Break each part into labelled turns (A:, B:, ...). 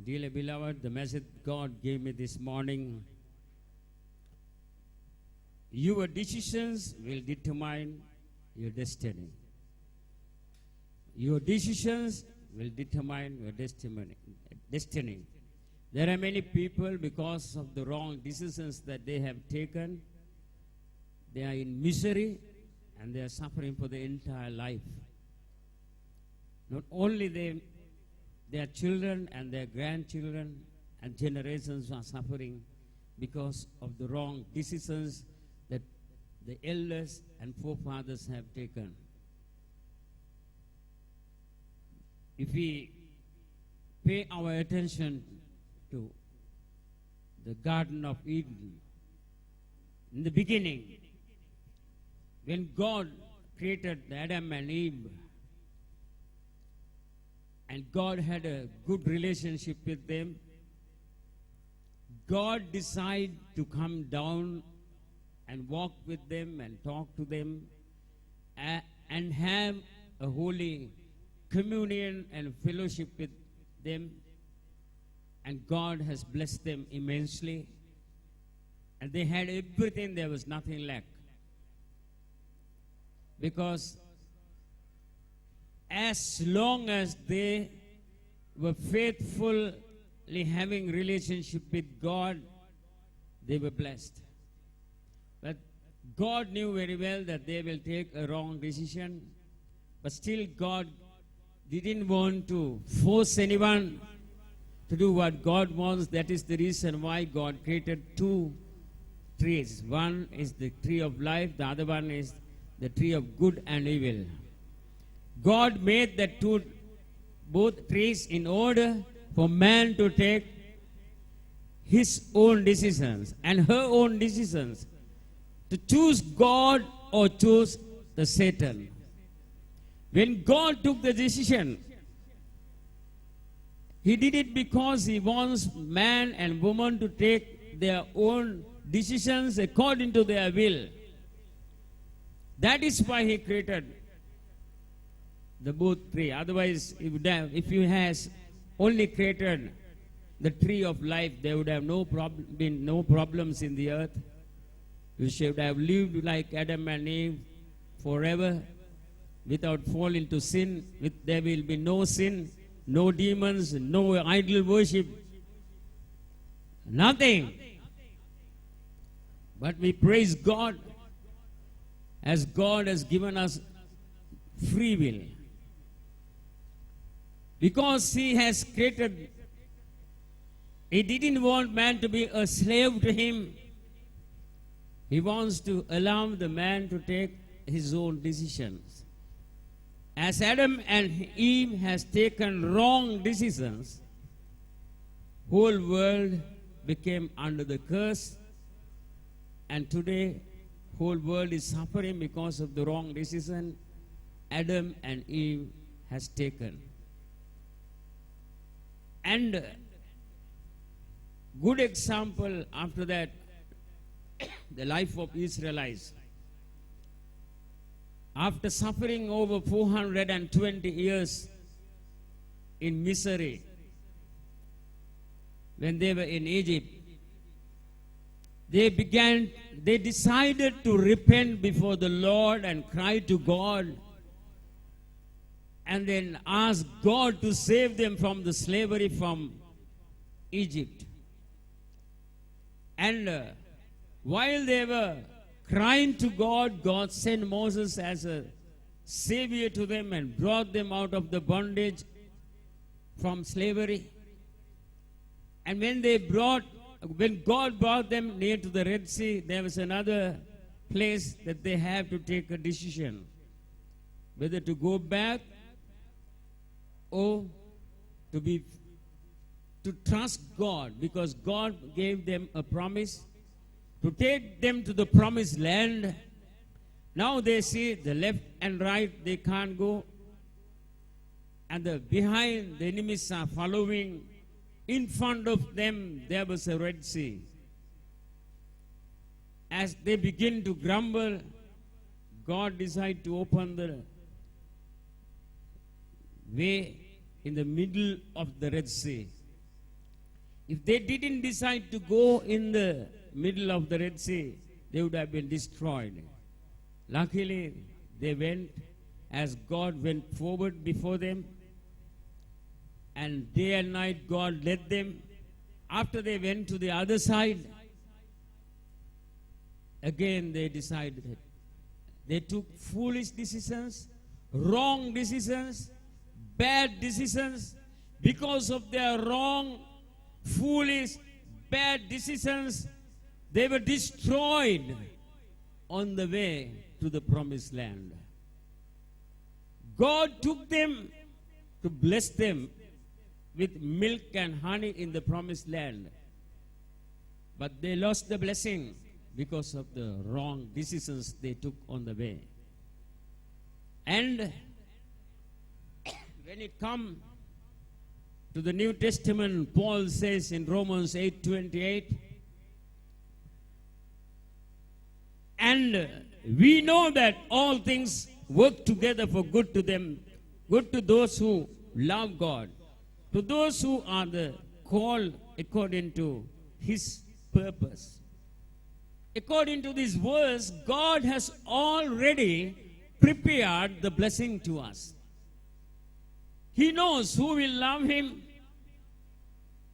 A: Dearly beloved, the message God gave me this morning, your decisions will determine your destiny. Your decisions will determine your destiny. There are many people, because of the wrong decisions that they have taken, they are in misery and they are suffering for the entire life. Not only they, their children and their grandchildren and generations are suffering because of the wrong decisions that the elders and forefathers have taken. If we pay our attention to the Garden of Eden, in the beginning, when God created Adam and Eve, and God had a good relationship with them, God decided to come down and walk with them and talk to them and have a holy communion and fellowship with them. And God has blessed them immensely. And they had everything, there was nothing lack. Because as long as they were faithfully having relationship with God, they were blessed. But God knew very well that they will take a wrong decision. But still God didn't want to force anyone to do what God wants. That is the reason why God created two trees. One is the tree of life, the other one is the tree of good and evil. God made the both trees in order for man to take his own decisions and her own decisions, to choose God or choose the Satan. When God took the decision, He did it because He wants man and woman to take their own decisions according to their will. That is why He created the both tree. Otherwise, if He has only created the tree of life, there would have been no problems in the earth. We should have lived like Adam and Eve forever without fall into sin. There will be no sin, no demons, no idol worship, nothing. But we praise God as God has given us free will. Because He has created, He didn't want man to be a slave to Him. He wants to allow the man to take his own decisions. As Adam and Eve has taken wrong decisions, whole world became under the curse, and today whole world is suffering because of the wrong decision Adam and Eve has taken. And good example after that, the life of Israelites. After suffering over 420 years in misery, when they were in Egypt, they decided to repent before the Lord and cry to God, and then ask God to save them from the slavery from Egypt. And while they were crying to God, God sent Moses as a savior to them and brought them out of the bondage from slavery. And when God brought them near to the Red Sea, there was another place that they have to take a decision, whether to go back or to trust God, because God gave them a promise to take them to the promised land. Now they see the left and right, they can't go, and behind the enemies are following. In front of them there was a Red Sea. As they begin to grumble, God decided to open the way in the middle of the Red Sea. If they didn't decide to go in the middle of the Red Sea, they would have been destroyed. Luckily, they went as God went forward before them, and day and night God led them. After they went to the other side, again they decided. They took foolish decisions, wrong decisions, bad decisions. Because of their wrong, foolish, bad decisions, they were destroyed on the way to the promised land. God took them to bless them with milk and honey in the promised land. But they lost the blessing because of the wrong decisions they took on the way. And when it comes to the New Testament, Paul says in Romans 8:28, and we know that all things work together for good to them, good to those who love God, to those who are the called according to His purpose. According to this verse, God has already prepared the blessing to us. He knows who will love Him.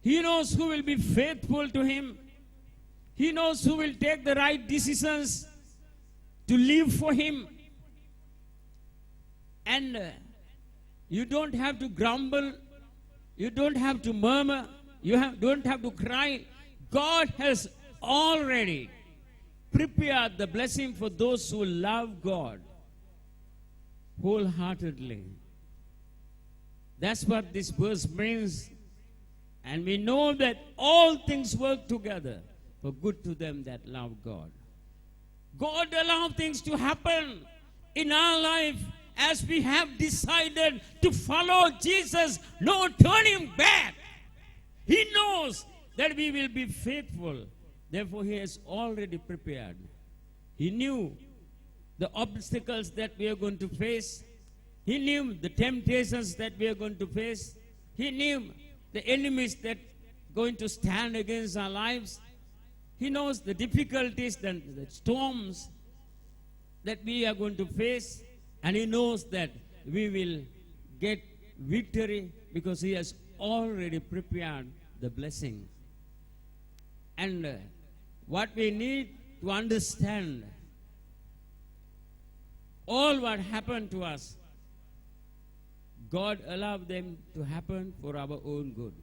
A: He knows who will be faithful to Him. He knows who will take the right decisions to live for Him. And you don't have to grumble. You don't have to murmur. You don't have to cry. God has already prepared the blessing for those who love God wholeheartedly. That's what this verse means. And we know that all things work together for good to them that love God. God allows things to happen in our life as we have decided to follow Jesus, no turning back. He knows that we will be faithful. Therefore, He has already prepared. He knew the obstacles that we are going to face. He knew the temptations that we are going to face. He knew the enemies that are going to stand against our lives. He knows the difficulties and the storms that we are going to face. And He knows that we will get victory because He has already prepared the blessing. And what we need to understand, all what happened to us, God allowed them to happen for our own good,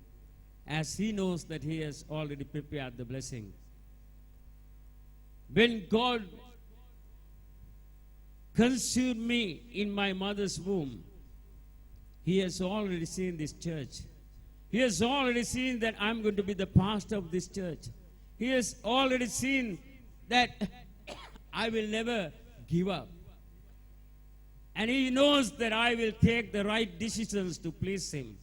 A: as He knows that He has already prepared the blessing. When God conceived me in my mother's womb, He has already seen this church. He has already seen that I'm going to be the pastor of this church. He has already seen that I will never give up. And He knows that I will take the right decisions to please Him.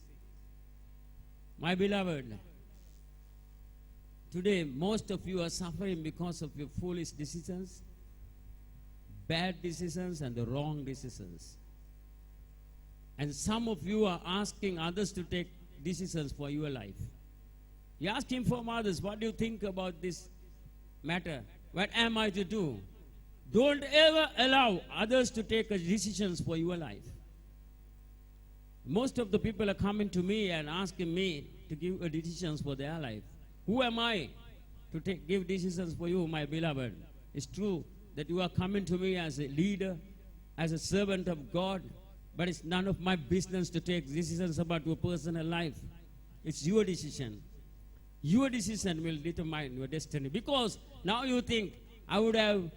A: My beloved, today most of you are suffering because of your foolish decisions, bad decisions, and the wrong decisions. And some of you are asking others to take decisions for your life. You ask Him from others, what do you think about this matter? What am I to do? Don't ever allow others to take decisions for your life. Most of the people are coming to me and asking me to give decisions for their life. Who am I to give decisions for you, my beloved? It's true that you are coming to me as a leader, as a servant of God, but it's none of my business to take decisions about your personal life. It's your decision. Your decision will determine your destiny. Because now you think, I would have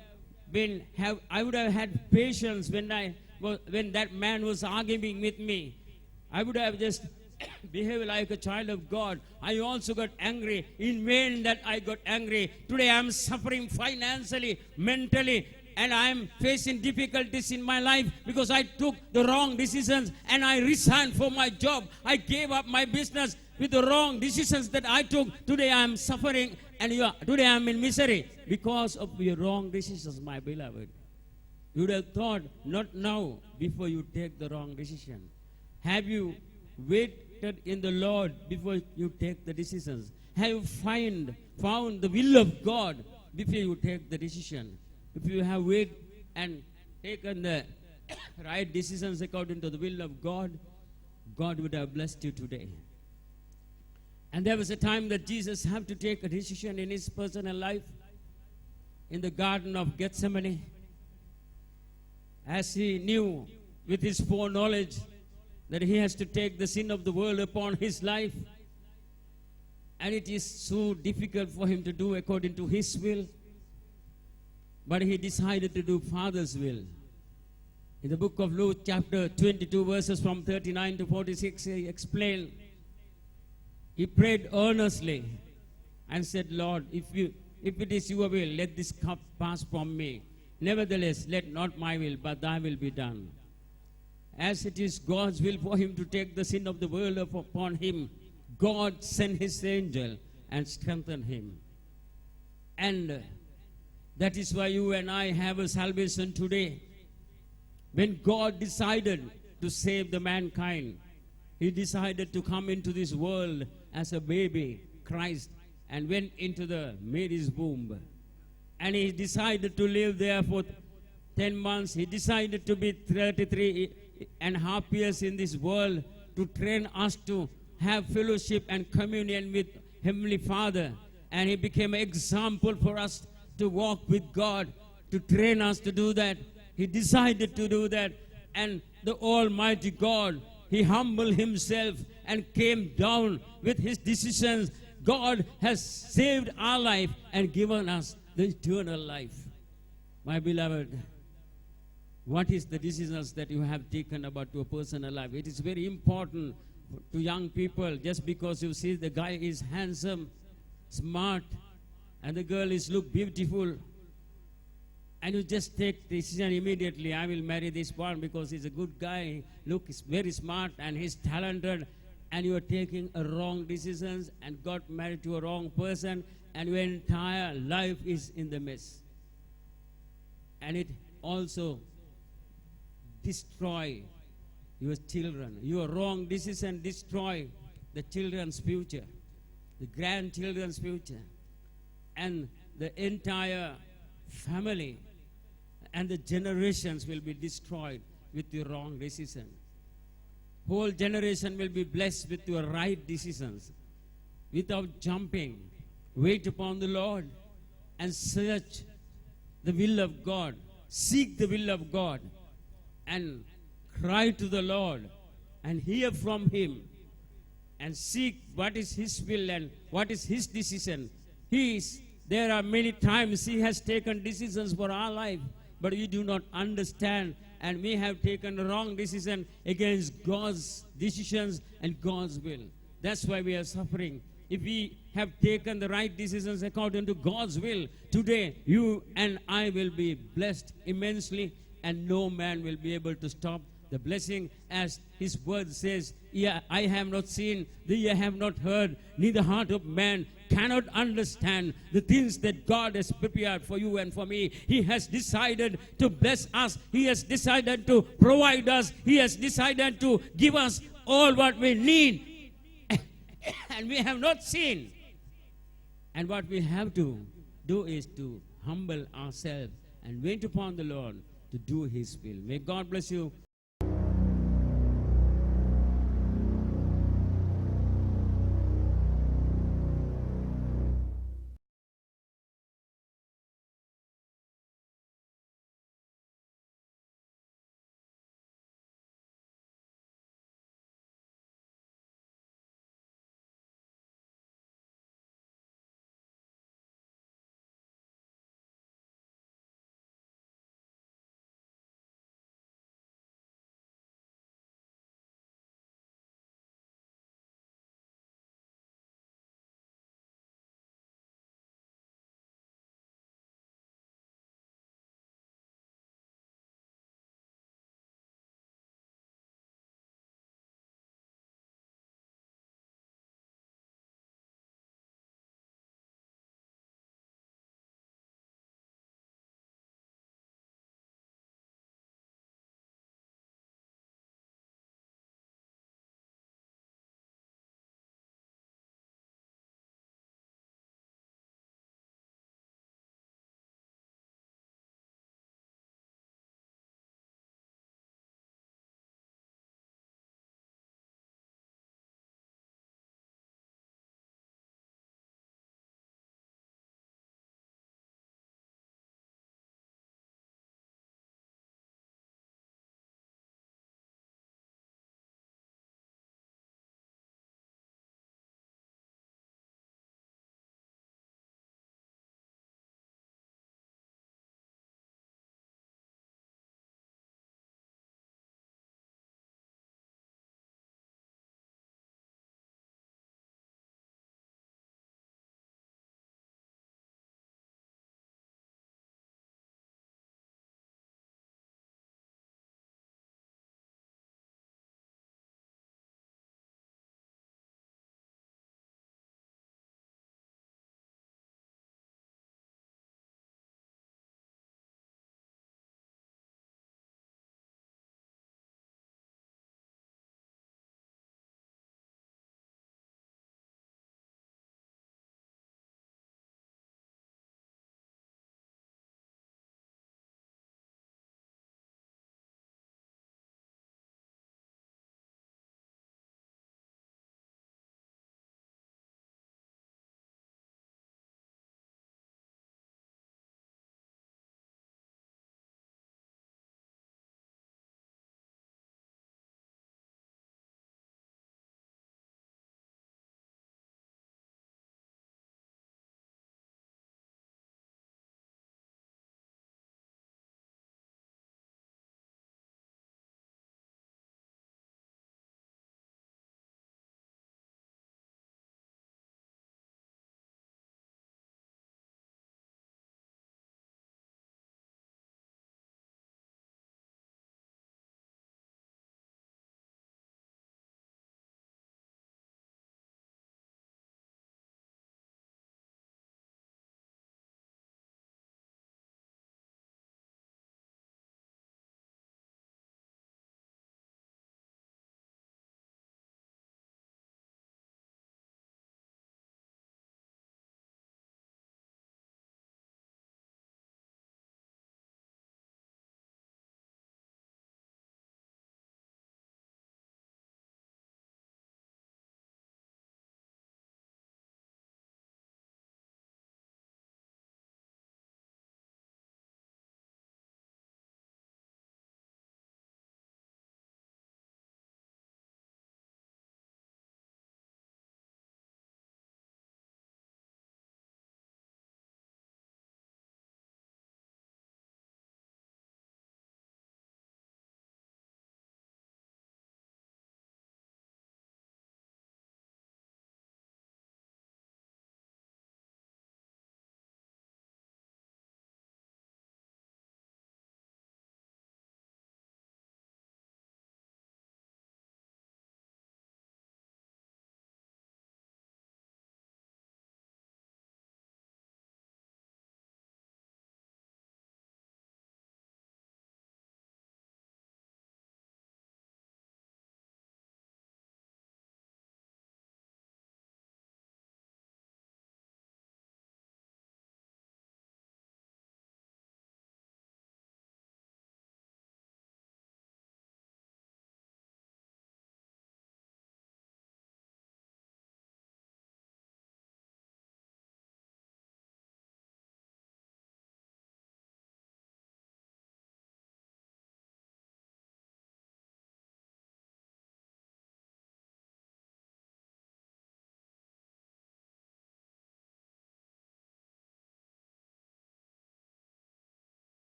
A: had patience when that man was arguing with me. I would have just behaved like a child of God. I also got angry. In vain that I got angry. Today I am suffering financially, mentally, and I am facing difficulties in my life because I took the wrong decisions and I resigned from my job. I gave up my business with the wrong decisions that I took. Today I am suffering and today I am in misery because of your wrong decisions, my beloved. You would have thought, not now, before you take the wrong decision. Have you wait waited in the Lord before you take the decisions? Have you found the will of God before you take the decision? If you have waited and taken the right decisions according to the will of God, God would have blessed you today. And there was a time that Jesus had to take a decision in his personal life in the Garden of Gethsemane, as he knew with his foreknowledge that he has to take the sin of the world upon his life. And it is so difficult for him to do according to his will. But he decided to do Father's will. In the book of Luke, chapter 22, verses from 39 to 46, he explained, he prayed earnestly and said, Lord, if it is your will, let this cup pass from me. Nevertheless, let not my will, but thy will be done. As it is God's will for him to take the sin of the world upon him, God sent his angel and strengthened him. And that is why you and I have a salvation today. When God decided to save the mankind, he decided to come into this world as a baby, Christ, and went into the Mary's womb. And he decided to live there for 10 months. He decided to be 33.5 years in this world to train us to have fellowship and communion with Heavenly Father. And he became an example for us to walk with God, to train us to do that. He decided to do that. And the Almighty God, he humbled himself and came down with his decisions. God has saved our life and given us the eternal life. My beloved, what is the decisions that you have taken about your personal life? It is very important to young people. Just because you see the guy is handsome, smart, and the girl is look beautiful, and you just take decision immediately, I will marry this one because he's a good guy, look, he's very smart and he's talented, and you are taking a wrong decisions and got married to a wrong person, and your entire life is in the mess. And it also destroy your children. Your wrong decision destroy the children's future, the grandchildren's future, and the entire family and the generations will be destroyed with your wrong decision. Whole generation will be blessed with your right decisions. Without jumping, wait upon the Lord and search the will of God. Seek the will of God and cry to the Lord and hear from him and seek what is his will and what is his decision. There are many times he has taken decisions for our life, but we do not understand, and we have taken the wrong decision against God's decisions and God's will. That's why we are suffering. If we have taken the right decisions according to God's will, today you and I will be blessed immensely, and no man will be able to stop the blessing, as his word says, I have not seen, the ear have not heard, neither heart of man cannot understand the things that God has prepared for you and for me. He has decided to bless us. He has decided to provide us. He has decided to give us all what we need. And we have not seen. And what we have to do is to humble ourselves and wait upon the Lord to do his will. May God bless you.